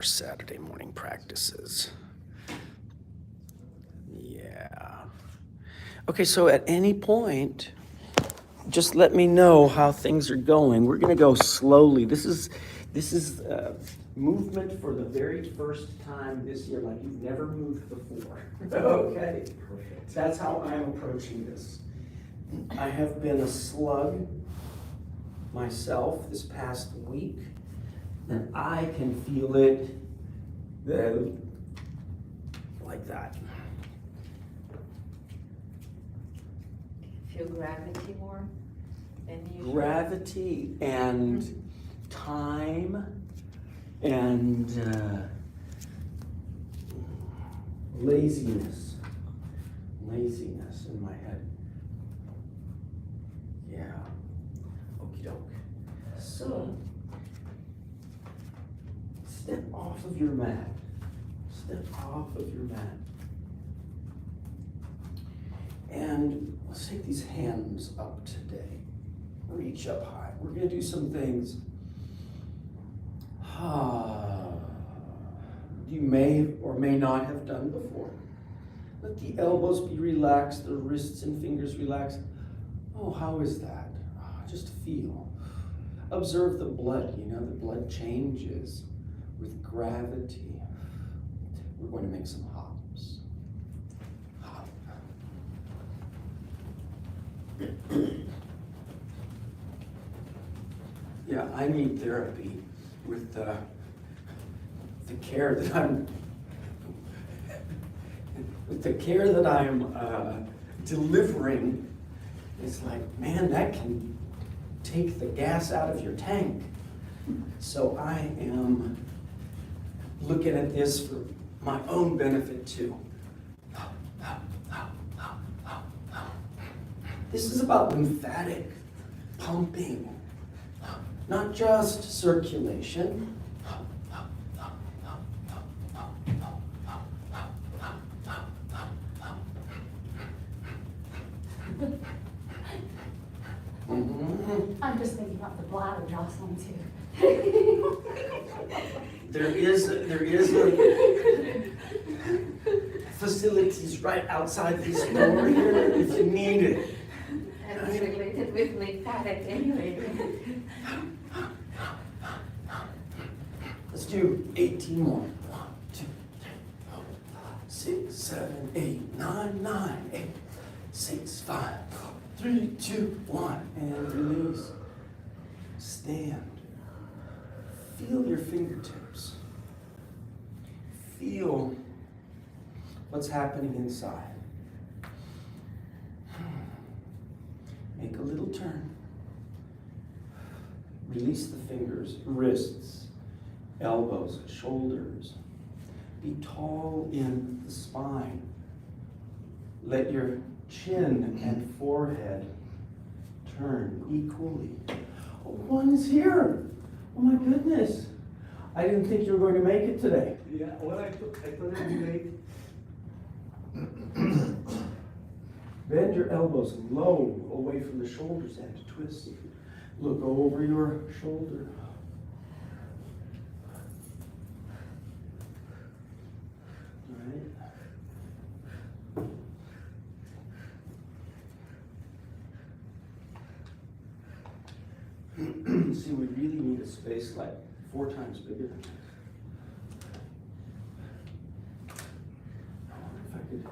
Saturday morning practices. Yeah. Okay, so at any point, just let me know how things are going. We're gonna go slowly. This is movement for the very first time this year, like you've never moved before. Okay, perfect. That's how I'm approaching this. I have been a slug myself this past week, and I can feel it like that. Feel gravity more than usual? Gravity and time and laziness in my head. Yeah. Okie doke. So, step off of your mat. Step off of your mat. And let's take these hands up today. Reach up high. We're going to do some things you may or may not have done before. Let the elbows be relaxed, the wrists and fingers relaxed. Oh, how is that? Just feel. Observe the blood. You know, the blood changes with gravity. We're going to make some hops. Hop. Yeah, I need therapy with the care that I'm delivering. It's like, man, that can take the gas out of your tank. So I am looking at this for my own benefit too. This is about lymphatic pumping, not just circulation. I'm just thinking about the bladder jostling too. There is a facilities right outside this door here if you need it. And it's related with lymphatic anyway. Let's do 18 more. 1, 2, 3, 4, 6, 7, 8, 9, 9, 8, 6, 5, 3, 2, 1, and release. Stand. Feel your fingertips. Feel what's happening inside. Make a little turn. Release the fingers, wrists, elbows, shoulders. Be tall in the spine. Let your chin and forehead turn equally. Oh, one's here. Oh my goodness. I didn't think you were going to make it today. Yeah, well, I thought it'd be late. Bend your elbows low away from the shoulders and twist. Look over your shoulder. All right. See, we really need a space like 4 times bigger than this. I wonder if I could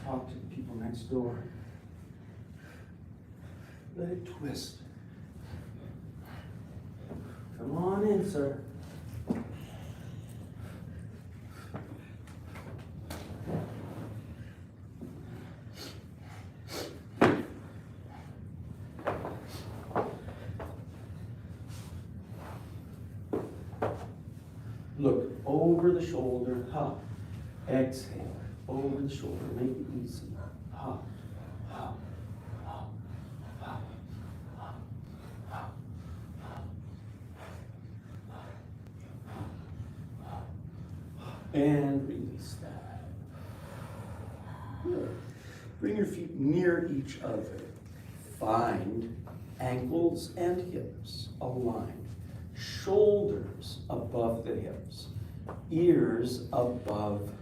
talk to the people next door. Let it twist. Come on in, sir. Look over the shoulder, ha. Exhale, over the shoulder, make it easy. Ha, ha, ha, ha, ha, ha, ha. And release that. Good. Bring your feet near each other. Find ankles and hips aligned. shoulders above the hips, ears above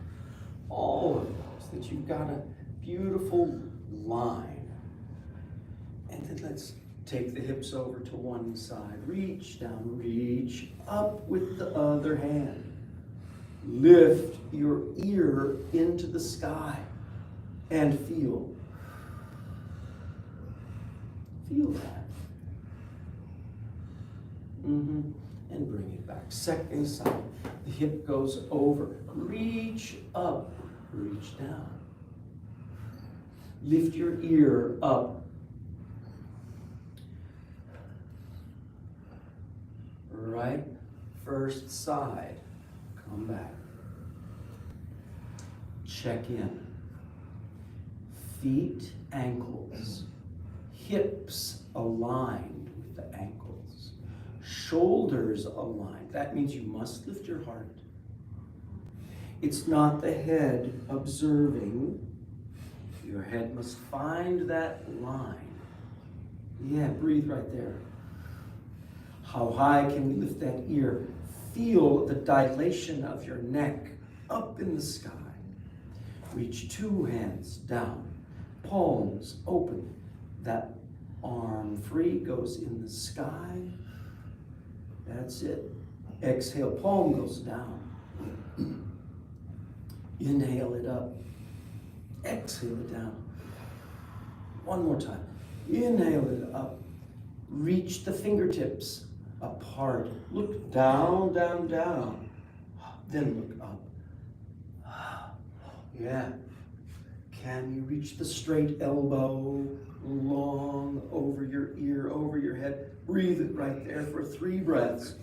all of those, that you've got a beautiful line. And then let's take the hips over to one side. Reach down, reach up with the other hand. Lift your ear into the sky and feel. Feel that. And bring it back. Second side. The hip goes over. Reach up, reach down. Lift your ear up. Right, first side. Come back. Check in. Feet, ankles, hips aligned with the ankles, shoulders aligned. That means you must lift your heart. It's not the head observing. Your head must find that line. Yeah, breathe right there. How high can we lift that ear? Feel the dilation of your neck up in the sky. Reach two hands down, palms open. That arm free goes in the sky. That's it. Exhale, palm goes down. Inhale it up. Exhale it down. One more time. Inhale it up. Reach the fingertips apart. Look down, down, down. Then look up. Yeah. Can you reach the straight elbow long over your ear, over your head? Breathe it right there for 3 breaths.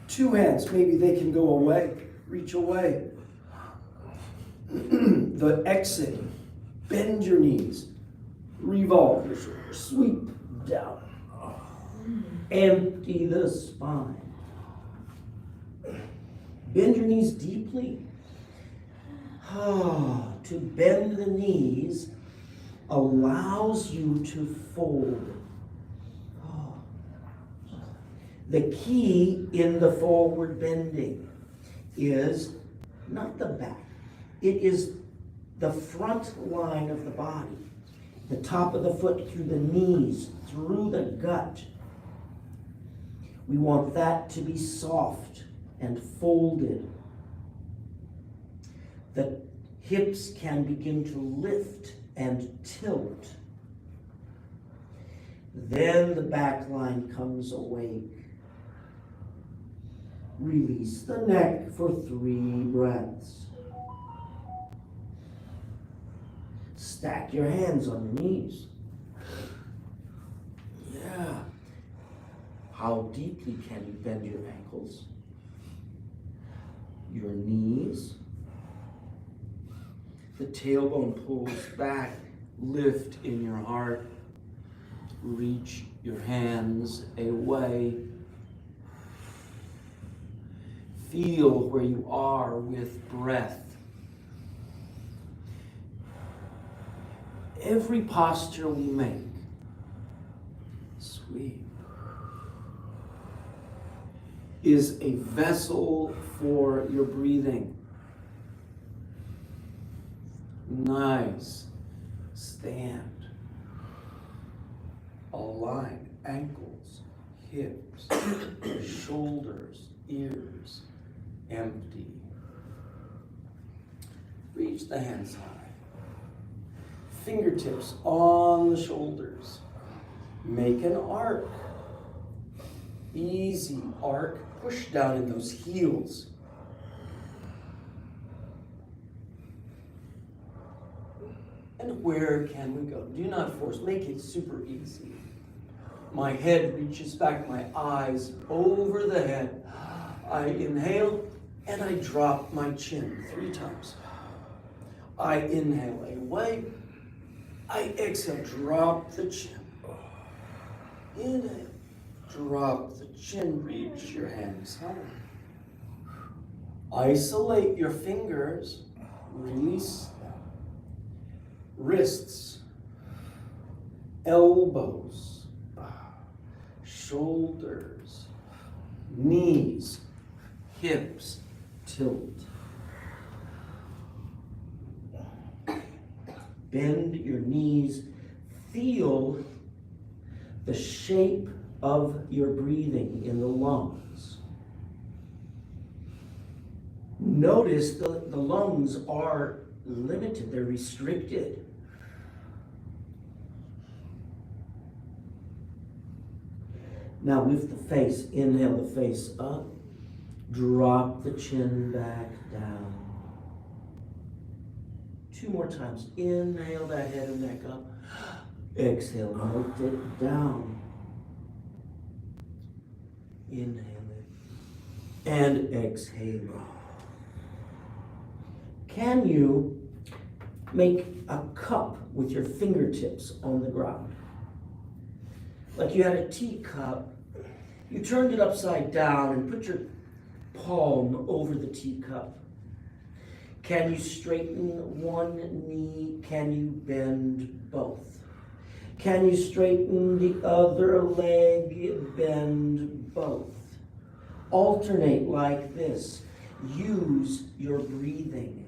2 hands, maybe they can go away. Reach away. The exit. Bend your knees. Revolve your shoulders. Sweep down. Empty the spine. Bend your knees deeply. To bend the knees allows you to fold. The key in the forward bending is not the back. It is the front line of the body. The top of the foot through the knees, through the gut. We want that to be soft and folded. The hips can begin to lift and tilt. Then the back line comes awake. Release the neck for 3 breaths. Stack your hands on your knees. Yeah. How deeply can you bend your ankles? Your knees. The tailbone pulls back. Lift in your heart. Reach your hands away. Feel where you are with breath. Every posture we make, sweep, is a vessel for your breathing. Nice. Stand. Align ankles, hips, shoulders, ears. Empty. Reach the hands high. Fingertips on the shoulders. Make an arc. Easy arc. Push down in those heels. And where can we go? Do not force. Make it super easy. My head reaches back, my eyes over the head. I inhale and I drop my chin 3 times. I inhale away. I exhale, drop the chin. Inhale, drop the chin, reach your hands high. Isolate your fingers, release them. Wrists, elbows, shoulders, knees, hips, tilt. Bend your knees. Feel the shape of your breathing in the lungs. Notice the lungs are limited, they're restricted. Now lift the face, inhale the face up, drop the chin back down. 2 more times, inhale that head and neck up, exhale, lift it down. Inhale it, and exhale. Can you make a cup with your fingertips on the ground? Like you had a teacup, you turned it upside down and put your palm over the teacup. Can you straighten one knee? Can you bend both? Can you straighten the other leg? Bend both. Alternate like this. Use your breathing.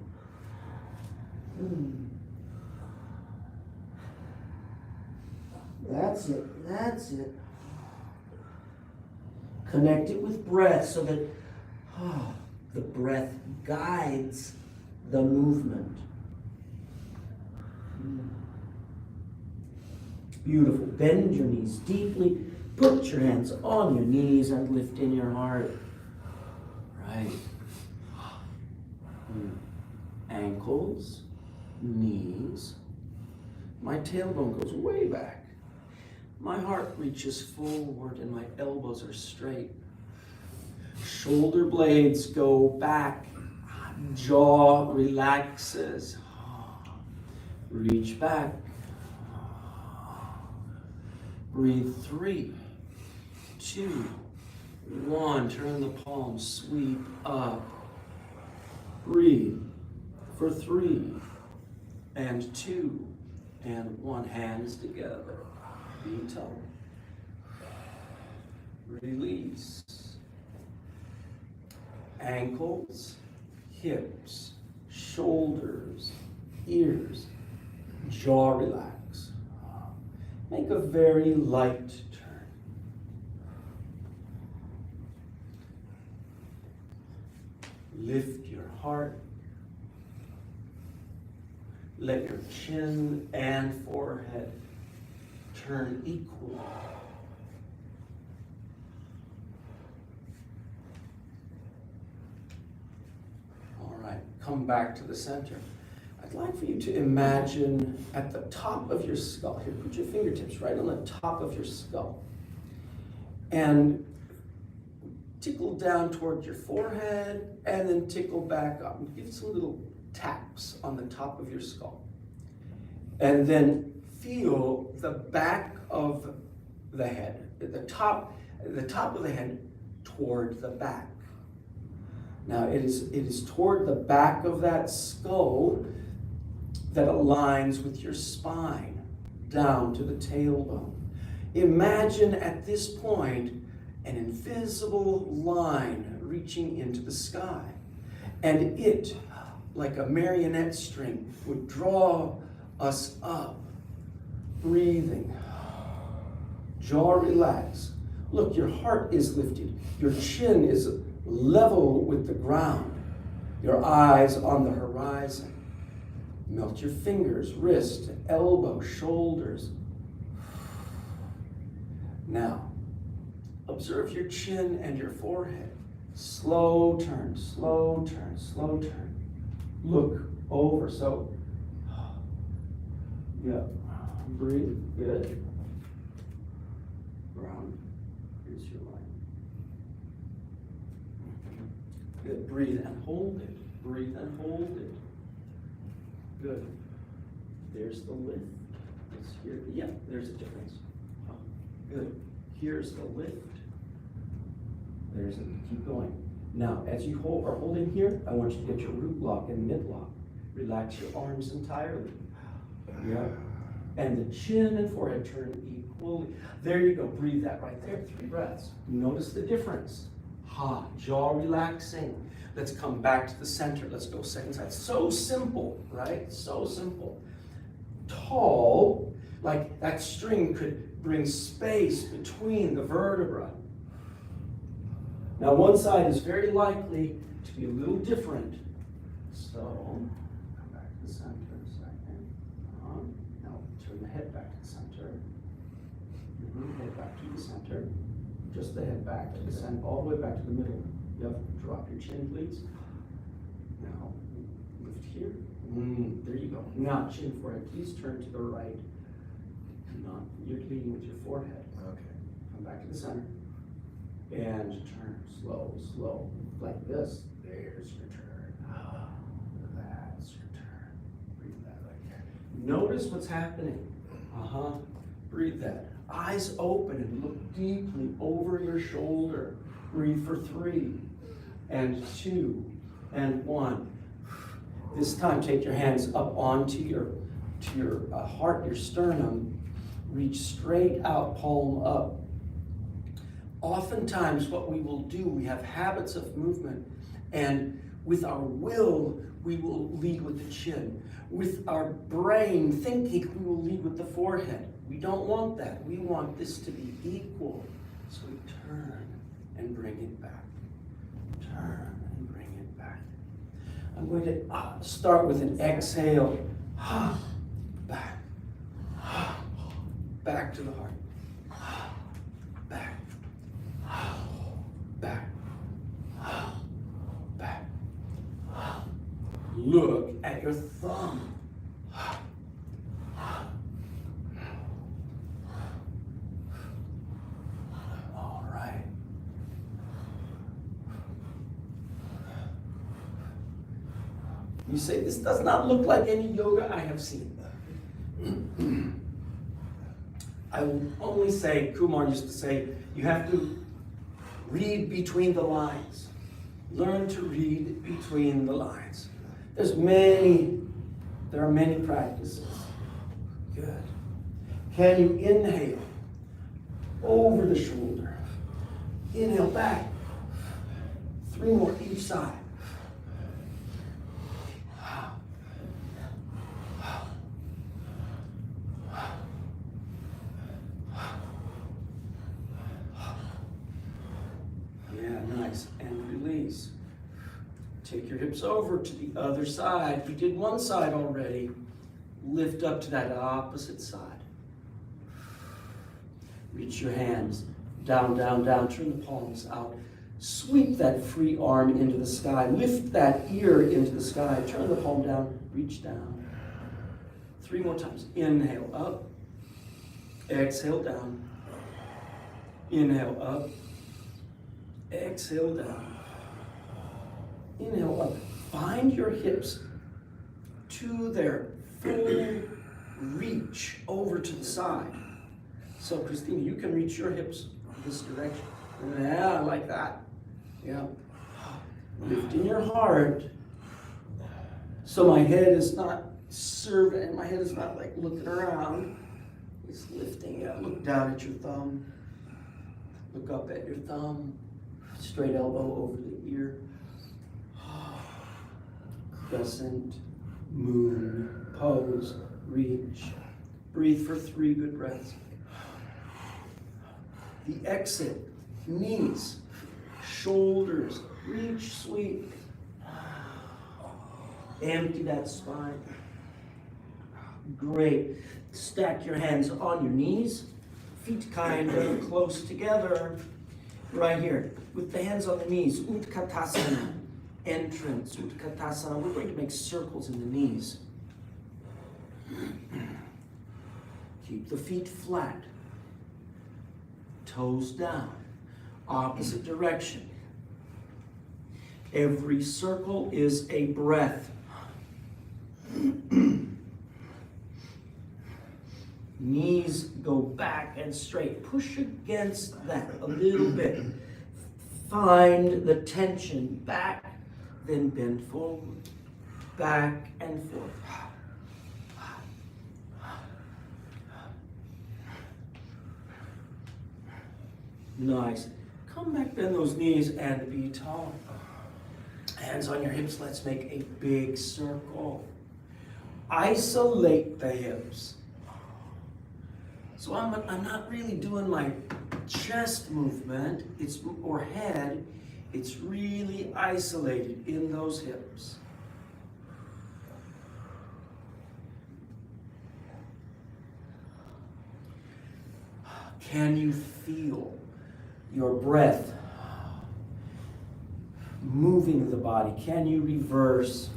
That's it, that's it. Connect it with breath so that the breath guides the movement. Beautiful. Bend your knees deeply. Put your hands on your knees and lift in your heart. Right. Ankles, knees. My tailbone goes way back. My heart reaches forward and my elbows are straight. Shoulder blades go back. Jaw relaxes. Reach back. Breathe 3, 2, 1. Turn the palms, sweep up. Breathe for 3 and 2 and 1. Hands together. Feet up. Release. Ankles, hips, shoulders, ears, jaw relax. Make a very light turn. Lift your heart. Let your chin and forehead turn equal. All right, come back to the center. I'd like for you to imagine at the top of your skull, here, put your fingertips right on the top of your skull, and tickle down toward your forehead, and then tickle back up. Give some little taps on the top of your skull. And then feel the back of the head, the top of the head toward the back. Now it is toward the back of that skull that aligns with your spine down to the tailbone. Imagine at this point an invisible line reaching into the sky, and it, like a marionette string, would draw us up. Breathing, jaw relaxed. Look, your heart is lifted. Your chin is level with the ground. Your eyes on the horizon. Melt your fingers, wrist, elbow, shoulders. Now, observe your chin and your forehead. Slow turn, slow turn, slow turn. Look over, so, yeah, breathe, good. Ground, here's your line. Good, breathe and hold it, breathe and hold it. Good. There's the lift. It's here. Yeah, there's a difference. Good. Here's the lift. There's it. Keep going. Now, as you are holding here, I want you to get your root lock and mid lock. Relax your arms entirely. Yeah. And the chin and forehead turn equal. fully. There you go, breathe that right there, 3 breaths. Notice the difference. Jaw relaxing. Let's come back to the center. Let's go second side. So simple, right? So simple. Tall, like that string could bring space between the vertebra. Now one side is very likely to be a little different. So, come back to the center a second. Now turn the head back to the center. Head back to the center. Just the head back to the center, all the way back to the middle. Yep, drop your chin, please. Now, lift here. There you go. Now, chin forehead. Please turn to the right. Not, you're leading with your forehead. Okay. Come back to the center. And turn slow, slow. Like this. There's your turn. That's your turn. Breathe that right there. Notice what's happening. Breathe that. Eyes open and look deeply over your shoulder. Breathe for 3 and 2 and 1. This time, take your hands up onto your heart, your sternum. Reach straight out, palm up. Oftentimes, what we will do, we have habits of movement, and with our will, we will lead with the chin. With our brain thinking, we will lead with the forehead. We don't want that. We want this to be equal. So we turn and bring it back. Turn and bring it back. I'm going to start with an exhale. Back. Back to the heart. Back. Back. Back. Look at your thumb. All right. You say, this does not look like any yoga I have seen. I will only say, Kumar used to say, you have to read between the lines. Learn to read between the lines. There are many practices. Good. Can you inhale over the shoulder? Inhale back. 3 more each side. Yeah, nice. And release. Take your hips over to the other side. We did one side already. Lift up to that opposite side. Reach your hands down, down, down. Turn the palms out. Sweep that free arm into the sky. Lift that ear into the sky. Turn the palm down. Reach down. 3 more times. Inhale up. Exhale down. Inhale up. Exhale down. Inhale up. Find your hips to their full reach over to the side. So, Christina, you can reach your hips this direction. Yeah, like that. Yeah. Lifting your heart. So my head is not serving, my head is not like looking around. It's lifting. Yeah. Look down at your thumb. Look up at your thumb. Straight elbow over the ear. Crescent, moon, pose, reach. Breathe for 3 good breaths. The exit, knees, shoulders, reach, sweep. Empty that spine. Great. Stack your hands on your knees, feet kind of close together. Right here, with the hands on the knees, Utkatasana, entrance, Utkatasana. We're going to make circles in the knees. Keep the feet flat. Toes down, opposite direction. Every circle is a breath. Knees go back and straight. Push against that a little bit. Find the tension back, then bend forward, back and forth. Nice. Come back, bend those knees and be tall. Hands on your hips, let's make a big circle. Isolate the hips. So I'm not really doing my chest movement, or head, it's really isolated in those hips. Can you feel your breath moving the body? Can you reverse?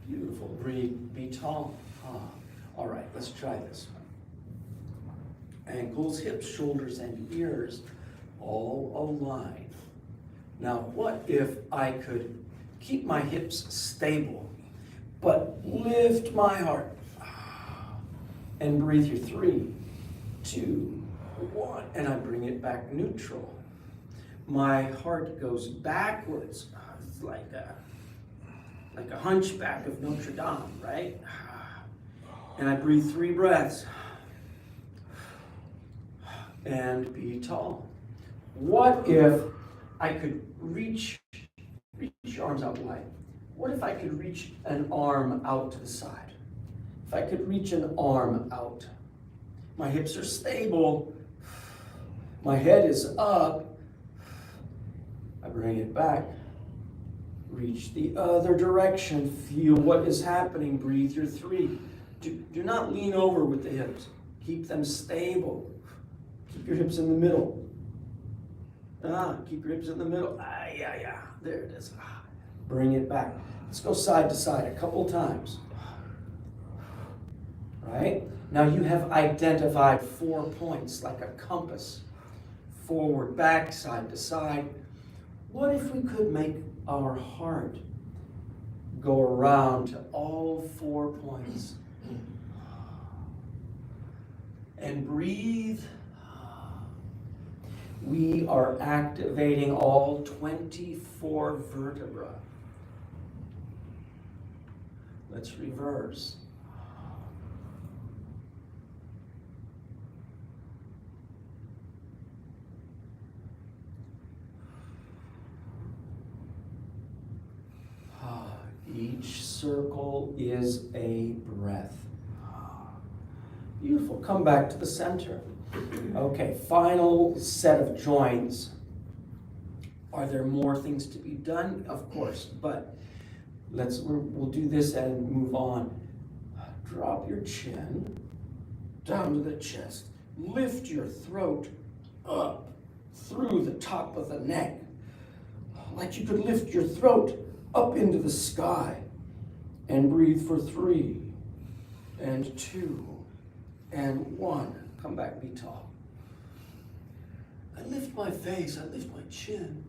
Beautiful. Breathe. Be tall. All right, let's try this one. Ankles, hips, shoulders, and ears all aligned. Now, what if I could keep my hips stable, but lift my heart and breathe your 3, 2, 1, and I bring it back neutral. My heart goes backwards. It's like a hunchback of Notre Dame, right? And I breathe 3 breaths and be tall. What if I could reach your arms out wide? What if I could reach an arm out to the side? If I could reach an arm out, my hips are stable, my head is up, I bring it back, reach the other direction, feel what is happening, breathe your 3. Do not lean over with the hips, keep them stable, keep your hips in the middle. Keep your hips in the middle. Yeah. There it is. Bring it back. Let's go side to side a couple times. Right? Now you have identified 4 points like a compass. Forward, back, side to side. What if we could make our heart go around to all 4 points? And breathe. We are activating all 24 vertebrae. Let's reverse. Each circle is a breath. Beautiful. Come back to the center. Okay, final set of joints. Are there more things to be done? Of course, but we'll do this and move on. Drop your chin down to the chest. Lift your throat up through the top of the neck, like you could lift your throat up into the sky, and breathe for 3 and 2 and 1. Come back, be tall. I lift my face, I lift my chin.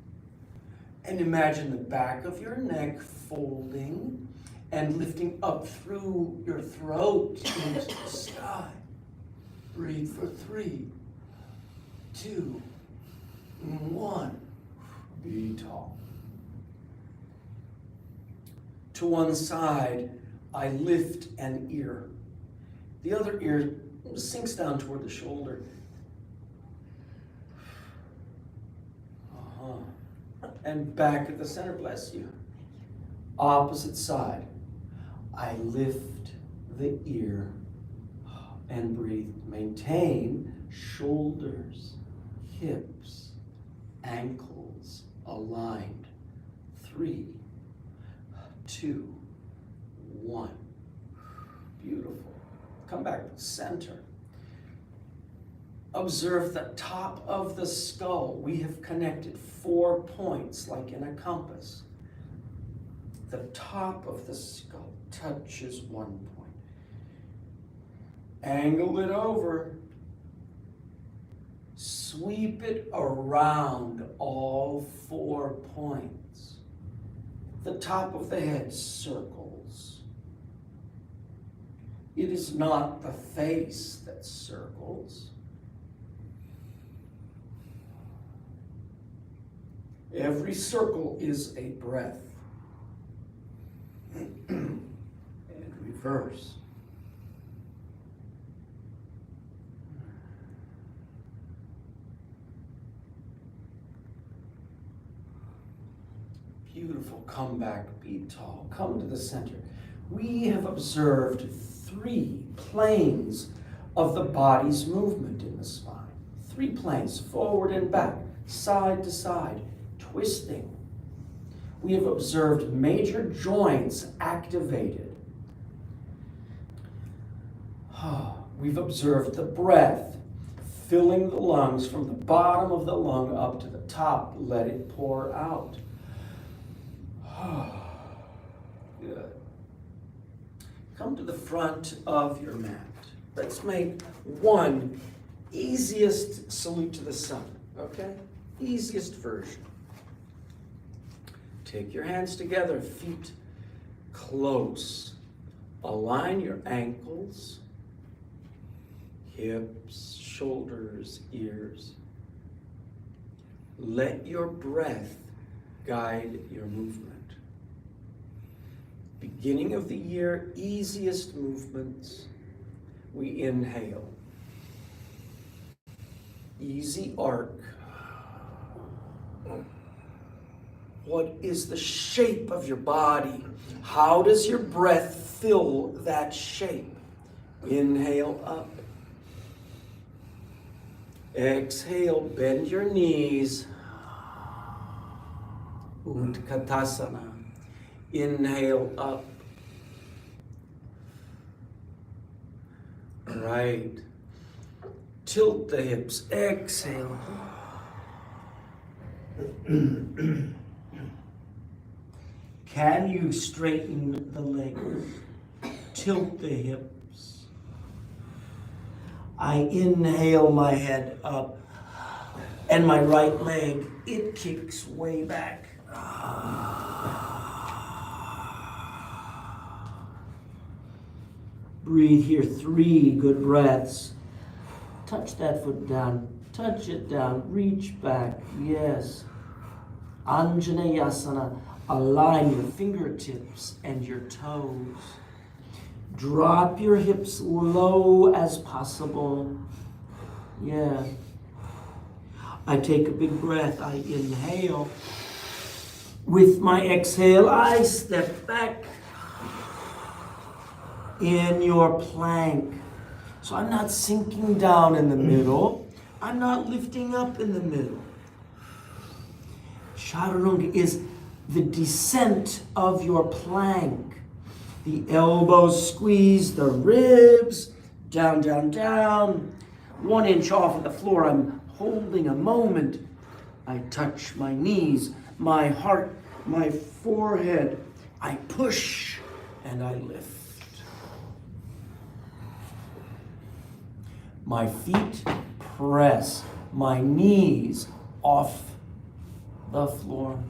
And imagine the back of your neck folding and lifting up through your throat into the sky. Breathe for 3, 2, 1. Be tall. To one side, I lift an ear. The other ear sinks down toward the shoulder. And back at the center, bless you. Opposite side, I lift the ear and breathe. Maintain shoulders, hips, ankles aligned. 3, 2, 1. Beautiful. Come back to the center. Observe the top of the skull. We have connected 4 points like in a compass. The top of the skull touches 1 point. Angle it over. Sweep it around all 4 points. The top of the head circles. It is not the face that circles. Every circle is a breath. And reverse. Beautiful. Come back, be tall. Come to the center. We have observed 3 planes of the body's movement in the spine. 3 planes, forward and back, side to side, twisting. We have observed major joints activated. We've observed the breath filling the lungs from the bottom of the lung up to the top. Let it pour out. Good. Come to the front of your mat. Let's make one easiest salute to the sun, okay? Easiest version. Take your hands together, feet close. Align your ankles, hips, shoulders, ears. Let your breath guide your movement. Beginning of the year, easiest movements. We inhale. Easy arc. What is the shape of your body? How does your breath fill that shape? Inhale up. Exhale, bend your knees. Utkatasana. Inhale up. Right. Tilt the hips. Exhale. Can you straighten the legs? Tilt the hips. I inhale my head up, and my right leg, it kicks way back. Breathe here 3 good breaths. Touch that foot down. Touch it down. Reach back. Yes. Anjaneyasana. Align your fingertips and your toes. Drop your hips low as possible. Yeah. I take a big breath. I inhale. With my exhale, I step back in your plank. So I'm not sinking down in the middle. I'm not lifting up in the middle. Chaturanga is the descent of your plank. The elbows squeeze the ribs, down, down, down. 1 inch off of the floor, I'm holding a moment. I touch my knees, my heart, my forehead. I push and I lift. My feet press my knees off the floor.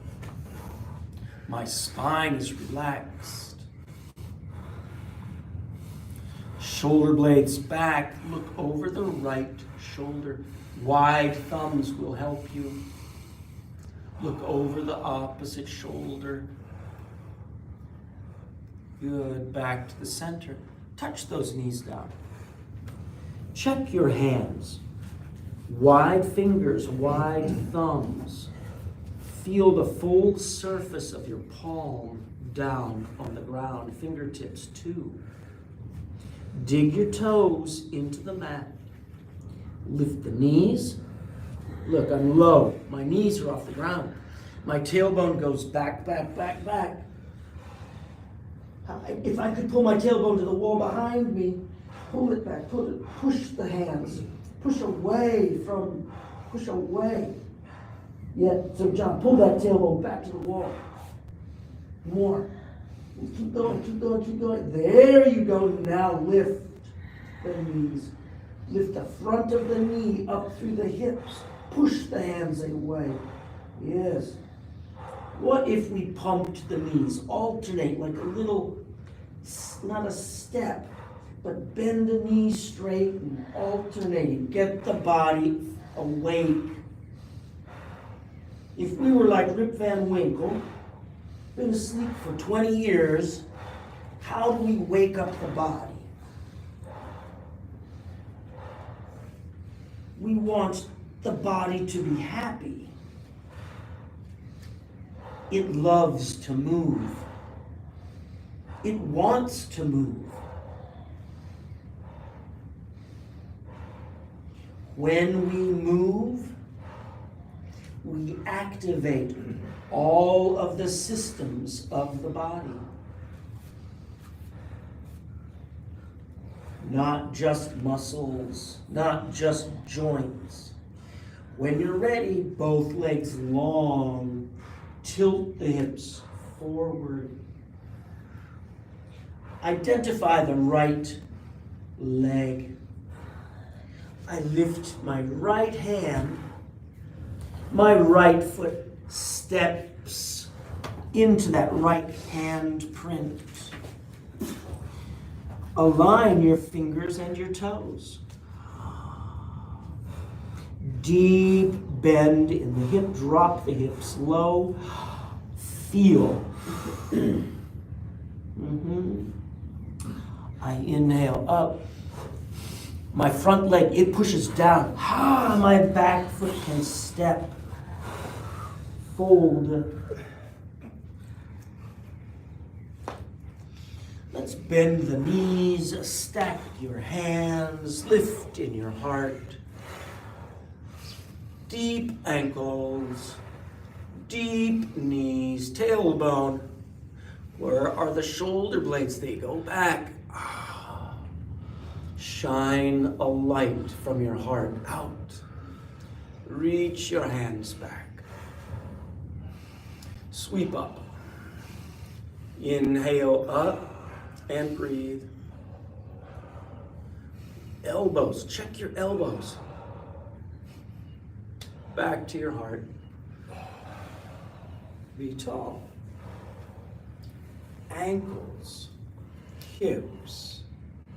My spine is relaxed. Shoulder blades back. Look over the right shoulder. Wide thumbs will help you. Look over the opposite shoulder. Good. Back to the center. Touch those knees down. Check your hands. Wide fingers, wide thumbs. Feel the full surface of your palm down on the ground. Fingertips too. Dig your toes into the mat. Lift the knees. Look, I'm low. My knees are off the ground. My tailbone goes back, back, back, back. If I could pull my tailbone to the wall behind me, pull it back, pull it, push the hands, push away. Yeah, so John, pull that tailbone back to the wall. More. Keep going, keep going, keep going. There you go. Now lift the knees. Lift the front of the knee up through the hips. Push the hands away. Yes. What if we pumped the knees? Alternate like a little, not a step, but bend the knees straight and alternate. Get the body awake. If we were like Rip Van Winkle, been asleep for 20 years, how do we wake up the body? We want the body to be happy. It loves to move. It wants to move. When we move, we activate all of the systems of the body. Not just muscles, not just joints. When you're ready, both legs long, tilt the hips forward. Identify the right leg. I lift my right hand. My right foot steps into that right hand print. Align your fingers and your toes. Deep bend in the hip. Drop the hips low. Feel. I inhale up. My front leg, it pushes down. My back foot can step. Fold. Let's bend the knees, stack your hands, lift in your heart. Deep ankles, deep knees, tailbone. Where are the shoulder blades? They go back. Shine a light from your heart out. Reach your hands back. Sweep up. Inhale up and breathe. Elbows, check your elbows. Back to your heart. Be tall. Ankles, hips,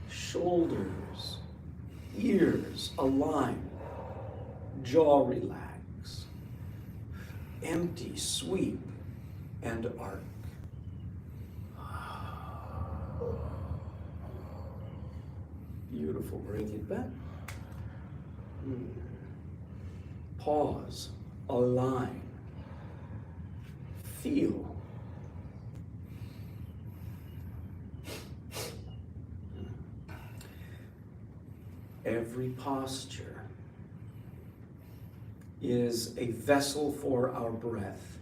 shoulders, ears align. Jaw relax. Empty, sweep, and arc. Beautiful. Bring it back. Pause. Align. Feel. Every posture is a vessel for our breath.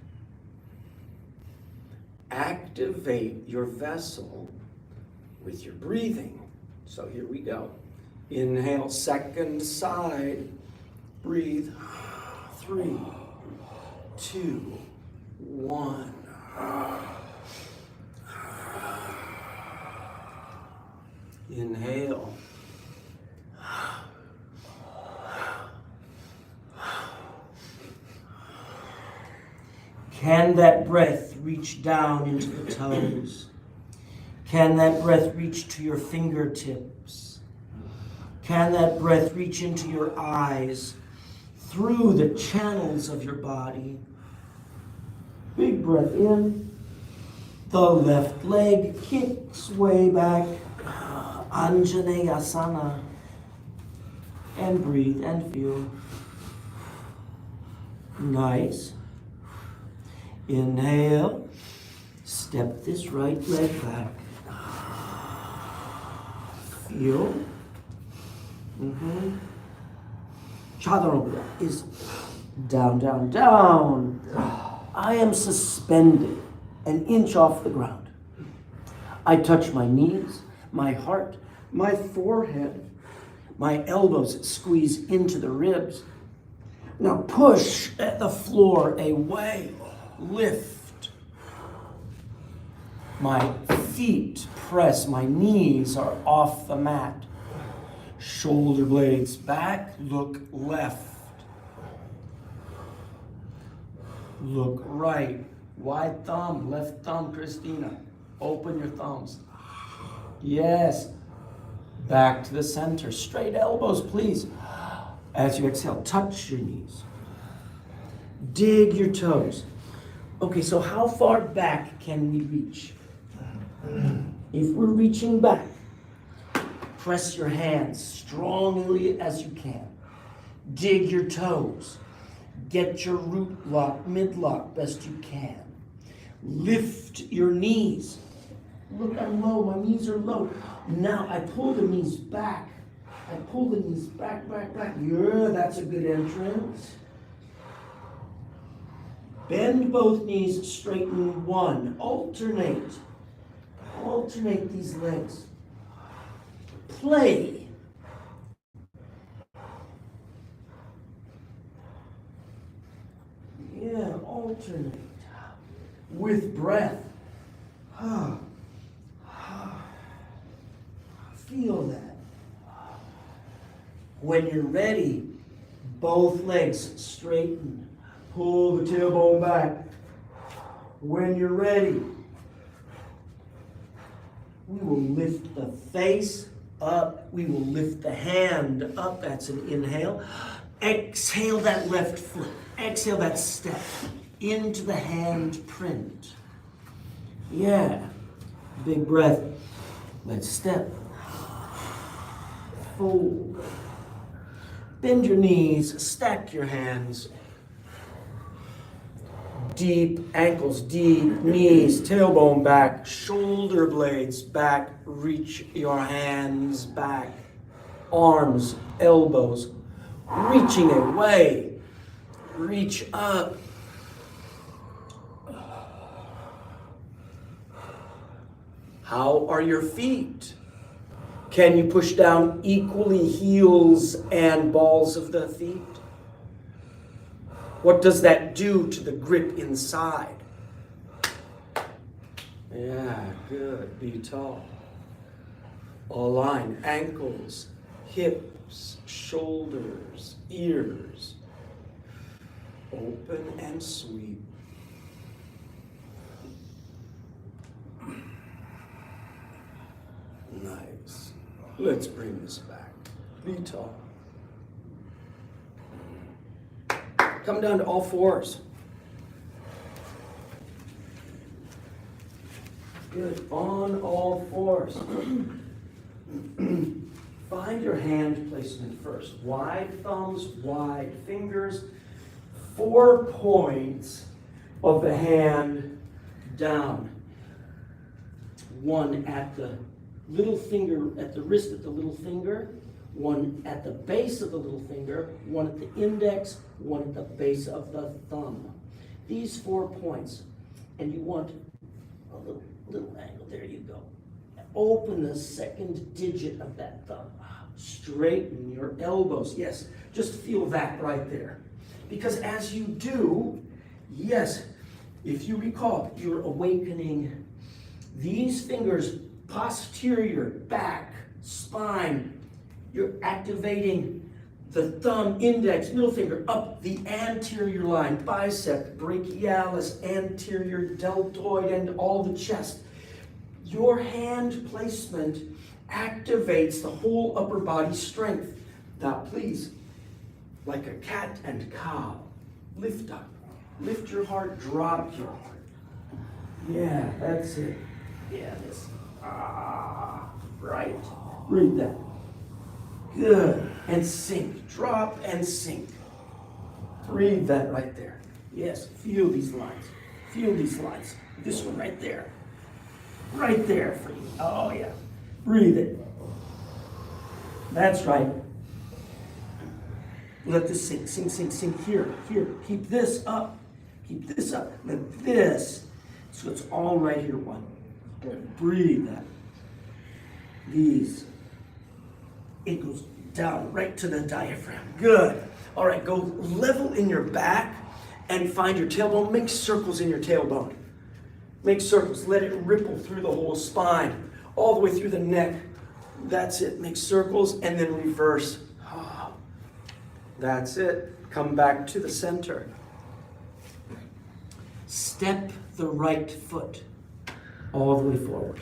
Activate your vessel with your breathing. So here we go. Inhale, second side. Breathe. 3, 2, 1. Inhale. Can that breath reach down into the toes? Can that breath reach to your fingertips? Can that breath reach into your eyes, through the channels of your body? Big breath in. The left leg kicks way back. Anjaneyasana. And breathe and feel. Nice. Inhale. Step this right leg back. Feel. Chaturanga is down, down, down. I am suspended an inch off the ground. I touch my knees, my heart, my forehead, my elbows squeeze into the ribs. Now push at the floor away. Lift. My feet press, my knees are off the mat. Shoulder blades back, look left. Look right. Wide thumb, left thumb, Christina. Open your thumbs. Yes. Back to the center. Straight elbows, please. As you exhale, touch your knees. Dig your toes. Okay, so how far back can we reach? If we're reaching back, press your hands strongly as you can. Dig your toes. Get your root lock, mid lock best you can. Lift your knees. Look, I'm low, my knees are low. Now I pull the knees back. I pull the knees back. Yeah, that's a good entrance. Bend both knees, straighten one. Alternate these legs. Play. Yeah, alternate. With breath. Feel that. When you're ready, both legs straighten. Pull the tailbone back. When you're ready, we will lift the face up. We will lift the hand up. That's an inhale. Exhale that left foot. Exhale that step into the hand print. Yeah. Big breath. Let's step. Fold. Bend your knees. Stack your hands. Deep ankles, deep knees, tailbone back, shoulder blades back, reach your hands back, arms, elbows, reaching away, reach up. How are your feet? Can you push down equally heels and balls of the feet? What does that do to the grip inside? Yeah, good. Be tall. Align ankles, hips, shoulders, ears. Open and sweep. Nice. Let's bring this back. Be tall. Come down to all fours. Good. On all fours. Find your hand placement first. Wide thumbs, wide fingers. 4 points of the hand down. One at the little finger, at the wrist at the little finger. One at the base of the little finger, one at the index, one at the base of the thumb. These 4 points, and you want a little angle. There you go. Open the second digit of that thumb. Straighten your elbows. Yes, just feel that right there. Because as you do, yes, if you recall, you're awakening these fingers, posterior, back, spine. You're activating the thumb, index, middle finger up the anterior line, bicep, brachialis, anterior deltoid, and all the chest. Your hand placement activates the whole upper body strength. Now please, like a cat and cow, lift up. Lift your heart, drop your heart. Yeah, that's it. Yeah, this. Right. Read that. Good. And sink. Drop and sink. Breathe that right there. Yes, feel these lines. Feel these lines. This one right there. Right there for you. Oh, yeah. Breathe it. That's right. Let this sink, sink, sink, sink. Here, here. Keep this up. Keep this up. Let this. So it's all right here. One. Good. Breathe that. These. It goes down right to the diaphragm. Good. All right, go level in your back and find your tailbone. Make circles in your tailbone. Make circles. Let it ripple through the whole spine, all the way through the neck. That's it. Make circles and then reverse. That's it. Come back to the center. Step the right foot all the way forward.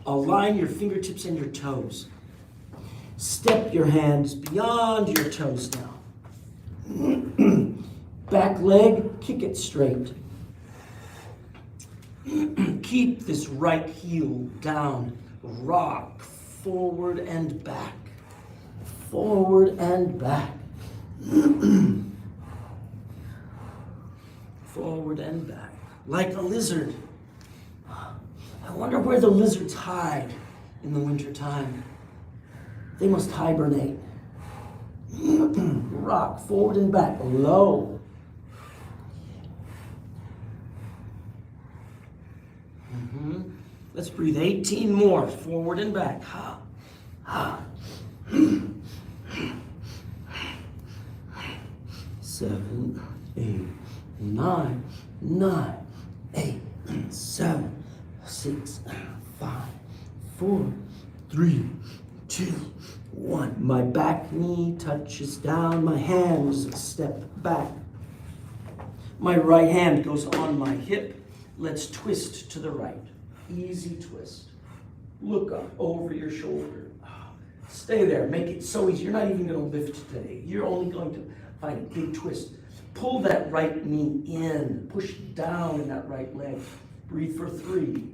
Align your fingertips and your toes. Step your hands beyond your toes now. Back leg, kick it straight. Keep this right heel down. Rock forward and back. Forward and back. Forward and back. Like a lizard. I wonder where the lizards hide in the wintertime. They must hibernate. Rock forward and back. Low. Let's breathe 18 more. Forward and back. Ha. Ha. 7, 8, 9, 9, 8, 7, 6, 5, 4, 3, 2, 1. My back knee touches down. My hands step back. My right hand goes on my hip. Let's twist to the right. Easy twist. Look up over your shoulder. Stay there. Make it so easy. You're not even going to lift today. You're only going to find a big twist. Pull that right knee in. Push down in that right leg. Breathe for 3,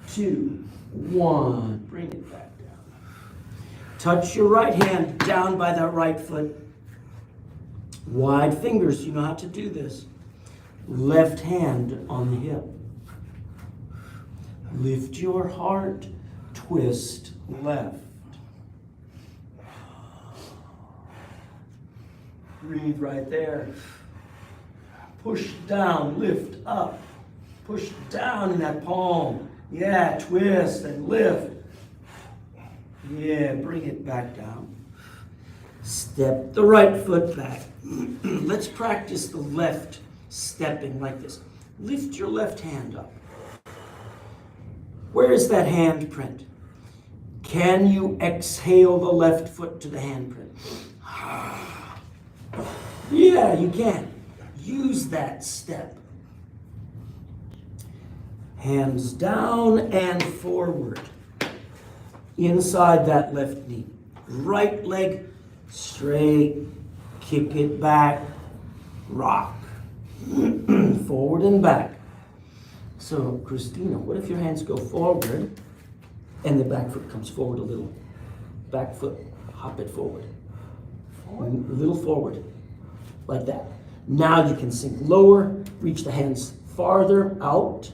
2, 1. Bring it back down. Touch your right hand down by that right foot. Wide fingers. You know how to do this. Left hand on the hip. Lift your heart. Twist left. Breathe right there. Push down, lift up. Push down in that palm. Yeah, twist and lift. Yeah, bring it back down. Step the right foot back. Let's practice the left stepping like this. Lift your left hand up. Where is that hand print? Can you exhale the left foot to the handprint? Yeah, you can. Use that step. Hands down and forward. Inside that left knee. Right leg straight. Kick it back. Rock. Forward and back. So, Christina, what if your hands go forward and the back foot comes forward a little? Back foot, hop it forward. A little forward, like that. Now you can sink lower, reach the hands farther out.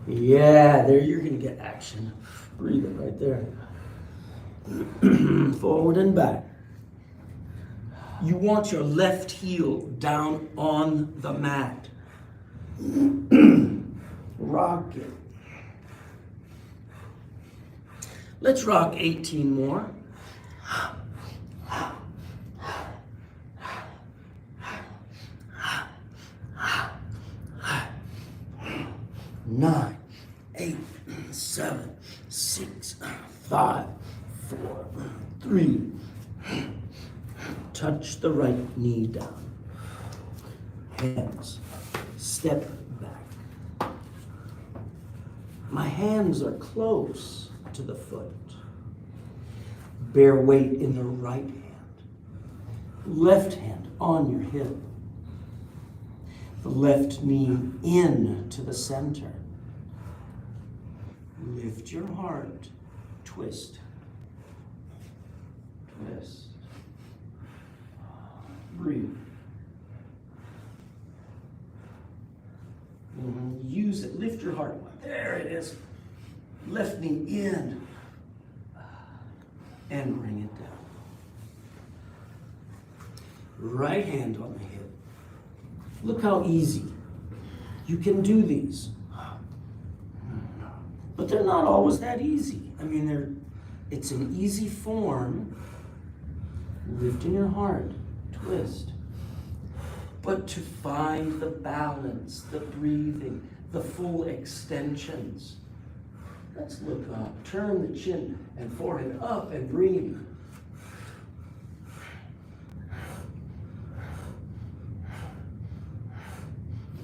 Yeah, there you're gonna get action. Breathe it right there. Forward and back. You want your left heel down on the mat. Rock it. Let's rock 18 more. 9, 8, 7, 6, 5, 4, 3. Touch the right knee down. Hands. Step back. My hands are close to the foot. Bear weight in the right hand. Left hand on your hip. The left knee in to the center. Lift your heart. Twist. Twist. Breathe. Use it. Lift your heart. There it is. Left knee in. And bring it down. Right hand on the hip. Look how easy. You can do these. But they're not always that easy. I mean, it's an easy form. Lifting your heart. Twist. But to find the balance, the breathing, the full extensions. Let's look up. Turn the chin and forehead up and breathe.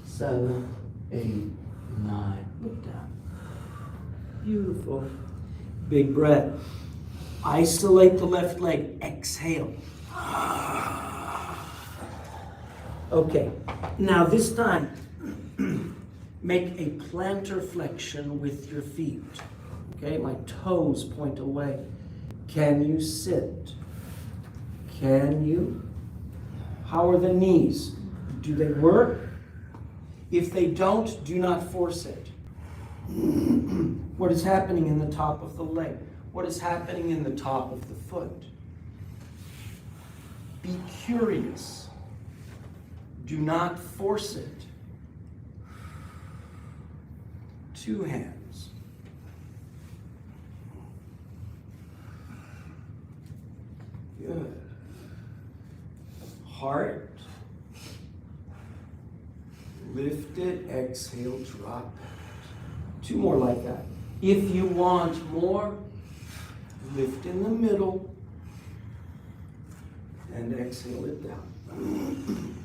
Seven, 8, 9. Look down. Beautiful. Big breath. Isolate the left leg. Exhale. Okay, now this time, make a plantar flexion with your feet. Okay, my toes point away. Can you sit? Can you? How are the knees? Do they work? If they don't, do not force it. What is happening in the top of the leg? What is happening in the top of the foot? Be curious. Do not force it. 2 hands. Good. Heart. Lift it, exhale, drop it. 2 more like that. If you want more, lift in the middle and exhale it down.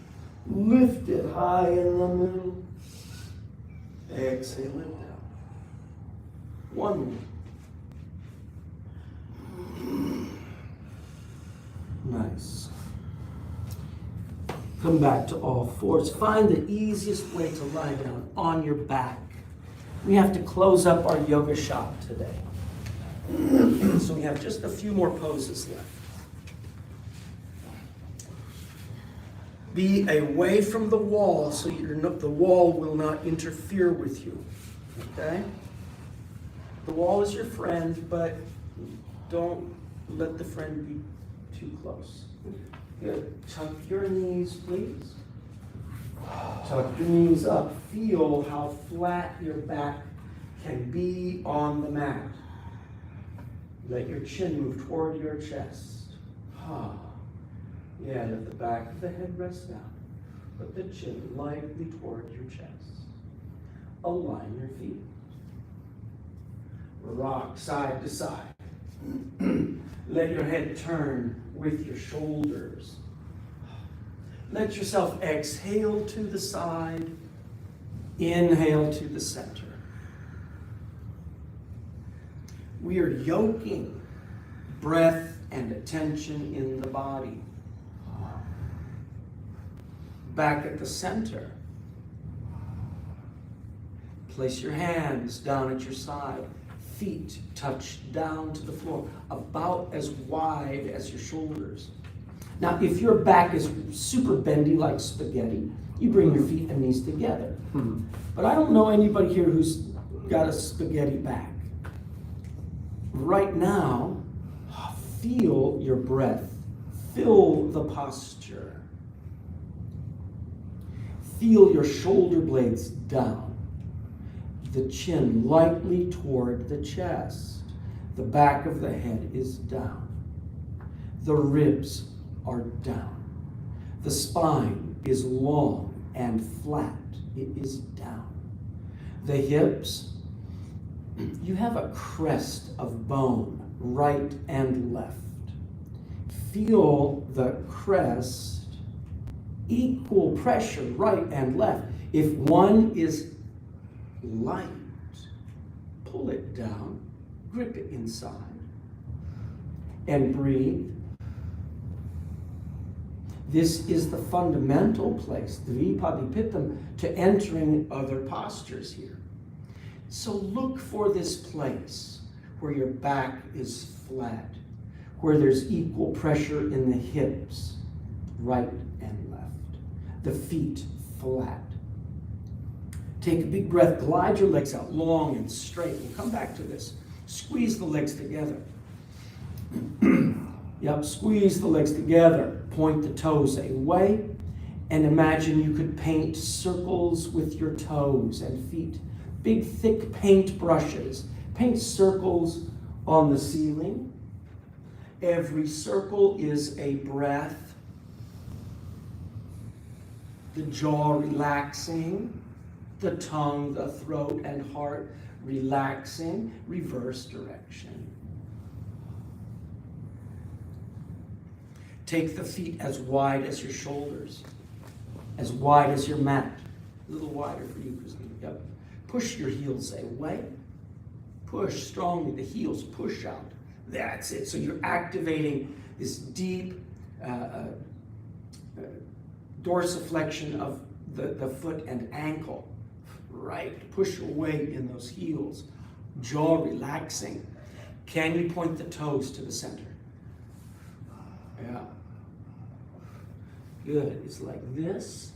Lift it high in the middle. Exhale it down. 1 more. Nice. Come back to all fours. Find the easiest way to lie down on your back. We have to close up our yoga shop today. So we have just a few more poses left. Be away from the wall so the wall will not interfere with you. Okay? The wall is your friend, but don't let the friend be too close. Good. Tuck your knees, please. Tuck your knees up. Feel how flat your back can be on the mat. Let your chin move toward your chest. Yeah, let the back of the head rest down. Put the chin lightly toward your chest. Align your feet. Rock side to side. Let your head turn with your shoulders. Let yourself exhale to the side. Inhale to the center. We are yoking breath and attention in the body. Back at the center. Place your hands down at your side. Feet touch down to the floor, about as wide as your shoulders. Now, if your back is super bendy like spaghetti, you bring your feet and knees together. But I don't know anybody here who's got a spaghetti back. Right now, feel your breath. Fill the posture. Feel your shoulder blades down. The chin lightly toward the chest. The back of the head is down. The ribs are down. The spine is long and flat. It is down. The hips, you have a crest of bone, right and left. Feel the crest, equal pressure, right and left. If one is light, pull it down, grip it inside, and breathe. This is the fundamental place, Dvipadipittam, to entering other postures here. So look for this place where your back is flat, where there's equal pressure in the hips, right and left, the feet flat. Take a big breath, glide your legs out long and straight. We'll come back to this. Squeeze the legs together. Yep, squeeze the legs together. Point the toes away. And imagine you could paint circles with your toes and feet. Big, thick paint brushes. Paint circles on the ceiling. Every circle is a breath. The jaw relaxing. The tongue, the throat, and heart relaxing, reverse direction. Take the feet as wide as your shoulders, as wide as your mat. A little wider for you, Christine. Yep. Push your heels away. Push strongly, the heels push out. That's it. So you're activating this deep dorsiflexion of the foot and ankle. Right, push away in those heels. Jaw relaxing. Can you point the toes to the center? Yeah. Good. It's like this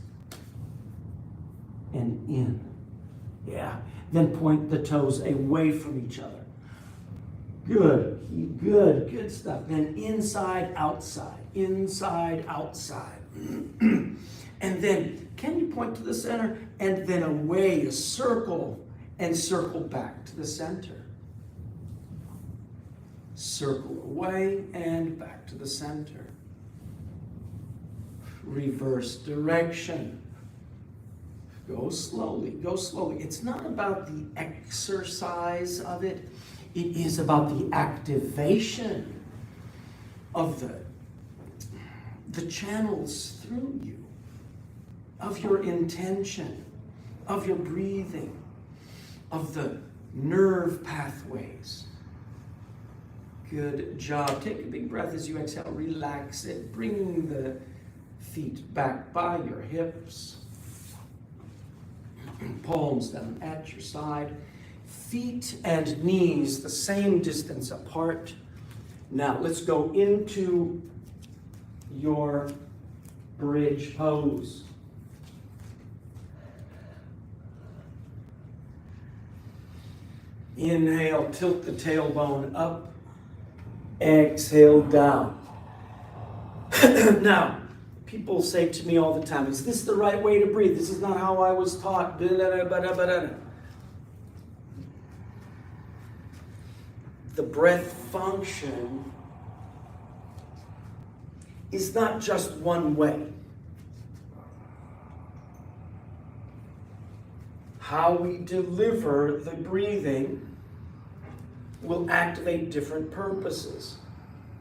and in. Yeah. Then point the toes away from each other. Good. Good. Good stuff. Then inside, outside. Inside, outside. And then, can you point to the center? And then away, a circle, and circle back to the center. Circle away and back to the center. Reverse direction. Go slowly, go slowly. It's not about the exercise of it. It is about the activation of the channels through you, of your intention, of your breathing, of the nerve pathways. Good job. Take a big breath as you exhale. Relax it. Bring the feet back by your hips. Palms down at your side. Feet and knees the same distance apart. Now let's go into your bridge pose. Inhale, tilt the tailbone up. Exhale down. Now, people say to me all the time, is this the right way to breathe? This is not how I was taught. The breath function is not just one way. How we deliver the breathing will activate different purposes.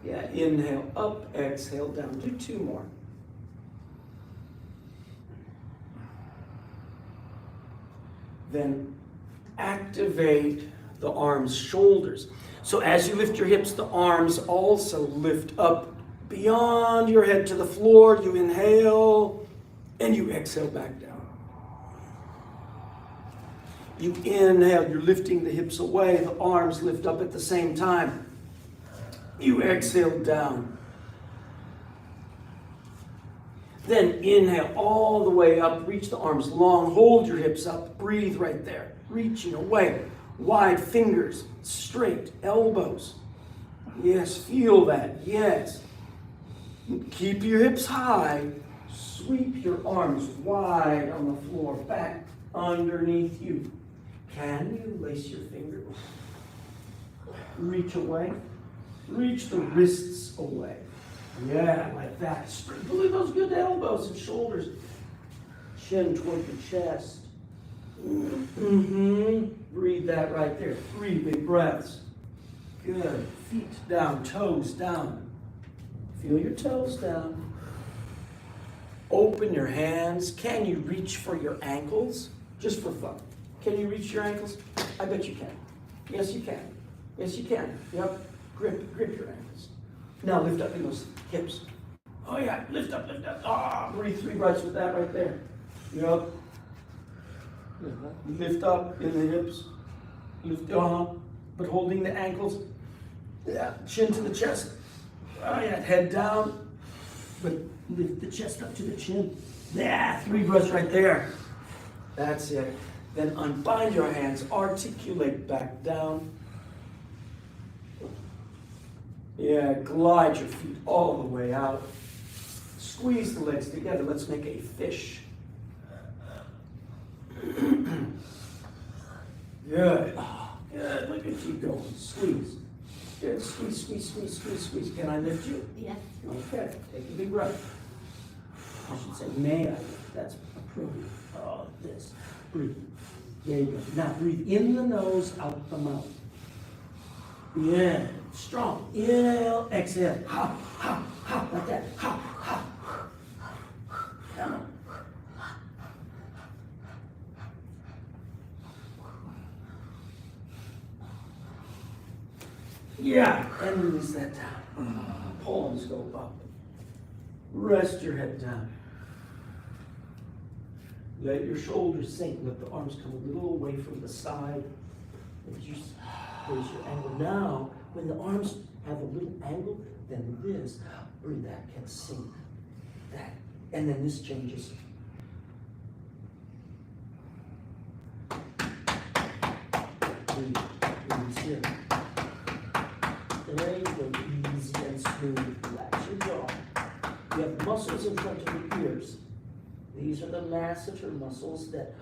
Yeah, inhale up, exhale down. Do two more. Then activate the arms, shoulders. So as you lift your hips, the arms also lift up beyond your head to the floor. You inhale and you exhale back down. You inhale, you're lifting the hips away, the arms lift up at the same time. You exhale down. Then inhale all the way up, reach the arms long, hold your hips up, breathe right there. Reaching away, wide fingers, straight, elbows. Yes, feel that, yes. Keep your hips high, sweep your arms wide on the floor, back underneath you. Can you lace your fingers? Reach away. Reach the wrists away. Yeah, like that. Look at those good elbows and shoulders. Chin toward the chest. Breathe that right there. 3 big breaths. Good. Feet down, toes down. Feel your toes down. Open your hands. Can you reach for your ankles? Just for fun. Can you reach your ankles? I bet you can. Yes, you can. Yes, you can. Yep. Grip your ankles. Now lift up in those hips. Oh yeah, lift up, lift up. Ah, breathe 3 breaths with that right there. Yep. Lift up in the hips. Lift, but holding the ankles. Yeah, chin to the chest. Oh yeah, head down, but lift the chest up to the chin. Yeah, 3 breaths right there. That's it. Then unbind your hands, articulate back down. Yeah, glide your feet all the way out. Squeeze the legs together. Let's make a fish. Good. Good. Look at you going. Squeeze. Good. Squeeze, squeeze, squeeze, squeeze, squeeze. Can I lift you? Yes. Okay. Take a big breath. I should say, may I? That's appropriate. Oh, this. Breathe. There you go. Now breathe in the nose, out the mouth. Yeah. Strong. Inhale, exhale. Ha, ha, ha. Like that. Ha, ha. Come on. Yeah. And release that down. Palms go up. Rest your head down. Let your shoulders sink. Let the arms come a little away from the side. As you raise your angle. Now, when the arms have a little angle, then this, breathe, that can sink. That, and then this changes. Breathe, breathe here. There you go, easy and smooth. Relax your jaw. You have muscles in front of the ears. These are the masseter muscles that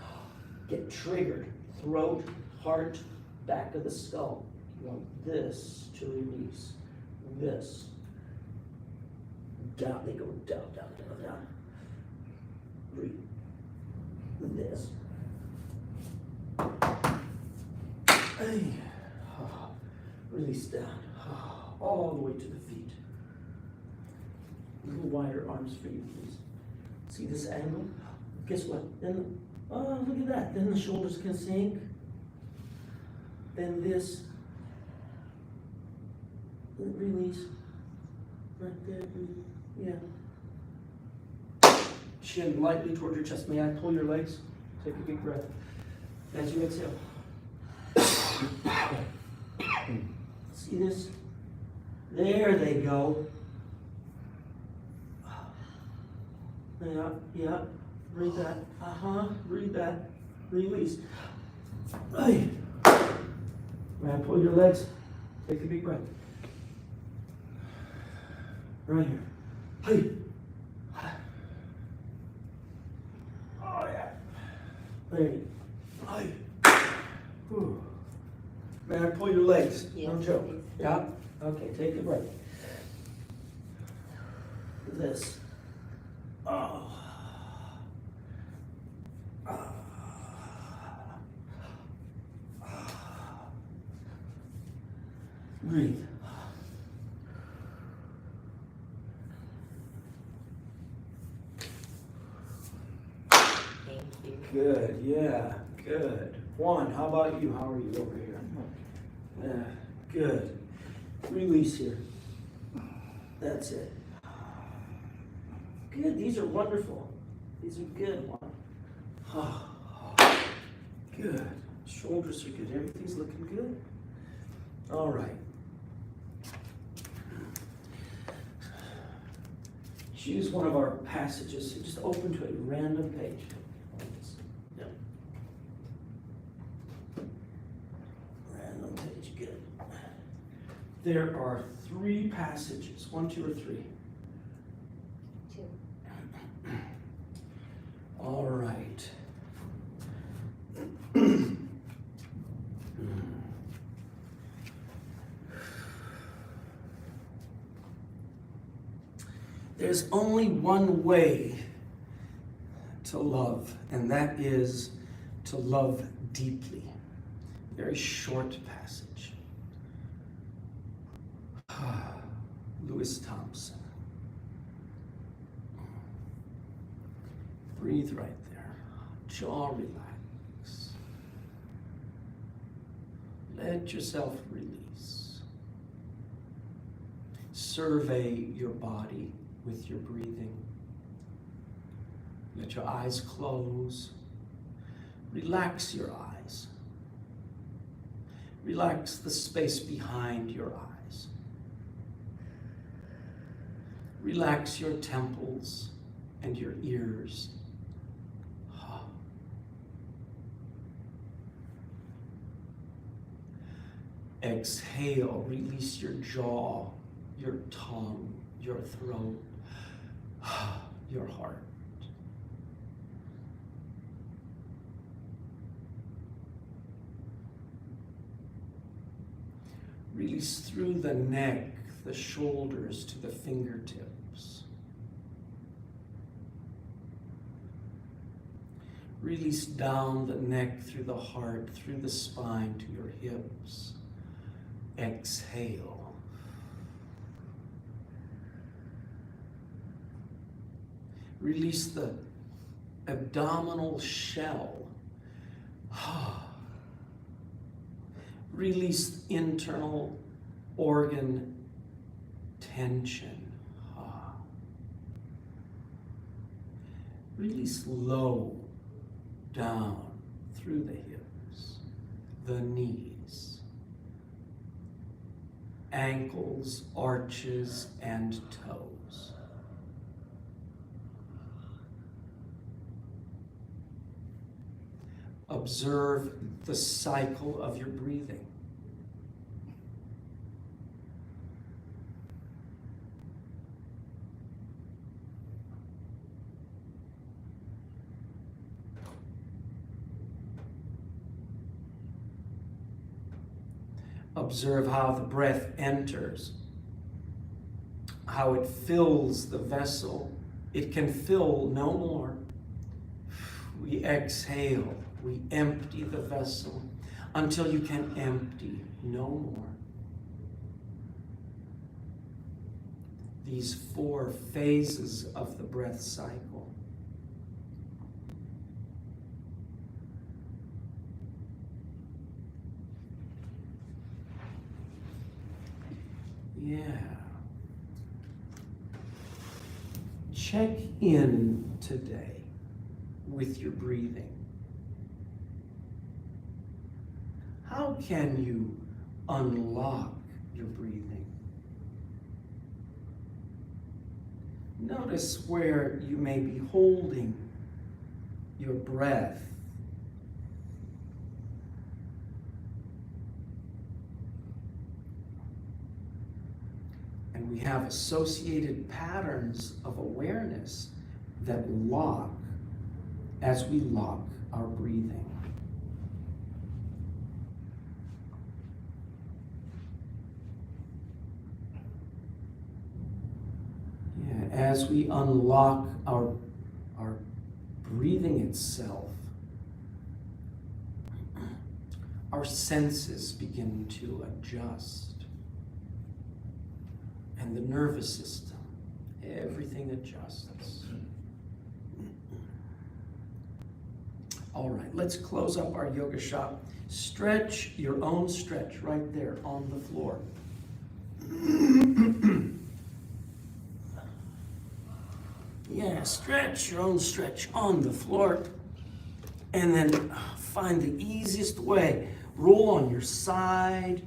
get triggered. Throat, heart, back of the skull. You want this to release. This. Down, they go down, down, down, down. Breathe. This. Hey. Release down. All the way to the feet. A little wider arms for you, please. See this angle? Guess what? Then, oh, look at that. Then the shoulders can sink. Then this. Release. Right there. Yeah. Chin lightly toward your chest. May I pull your legs? Take a big breath. As you exhale. See this? There they go. Yeah. Breathe that. Breathe that. Release. Hey. May I pull your legs? Take a big breath. Right here. Hey. Oh yeah. Hey. Hey. Whew. May I pull your legs? Yes, No joke. please. Yeah? Okay, take a breath. This. Oh. Breathe. Thank you. Good, yeah, good. Juan, how about you? How are you over here? Yeah, good. Release here. That's it. Good, these are wonderful. These are good, Juan. Good. Shoulders are good. Everything's looking good. All right. Choose one of our passages. Just open to a random page. Yep. Random page, good. There are 3 passages. 1, 2, or 3. 2. All right. There's only one way to love, and that is to love deeply. Very short passage. Lewis Thompson. Breathe right there. Jaw relax. Let yourself release. Survey your body with your breathing. Let your eyes close. Relax your eyes. Relax the space behind your eyes. Relax your temples and your ears. Exhale, release your jaw, your tongue, your throat, your heart. Release through the neck, the shoulders to the fingertips. Release down the neck through the heart, through the spine to your hips. Exhale. Release the abdominal shell. Release internal organ tension. Release low down through the hips, the knees, ankles, arches, and toes. Observe the cycle of your breathing. Observe how the breath enters, how it fills the vessel. It can fill no more. We exhale, we empty the vessel until you can empty no more. These 4 phases of the breath cycle. Yeah. Check in today with your breathing. How can you unlock your breathing? Notice where you may be holding your breath. And we have associated patterns of awareness that lock as we lock our breathing. Yeah, as we unlock our breathing itself, our senses begin to adjust. And the nervous system, everything adjusts. All right, let's close up our yoga shop. Stretch your own stretch right there on the floor. Yeah, stretch your own stretch on the floor. And then find the easiest way. Roll on your side.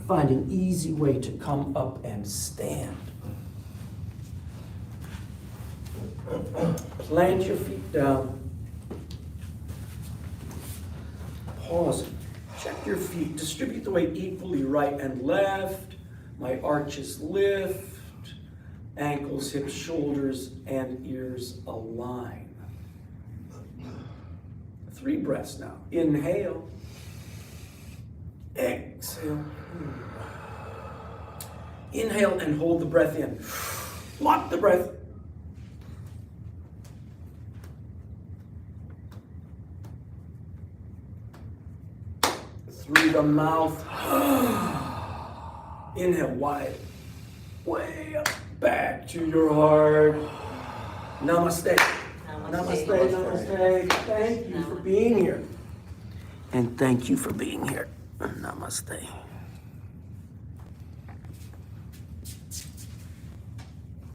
Find an easy way to come up and stand. Plant your feet down. Pause. Check your feet. Distribute the weight equally right and left. My arches lift. Ankles, hips, shoulders, and ears align. 3 breaths now. Inhale. Exhale. Inhale and hold the breath in. Lock the breath. Through the mouth. Inhale wide. Way up. Back to your heart. Namaste. Namaste. Namaste. Thank you for being here. And thank you for being here. Namaste.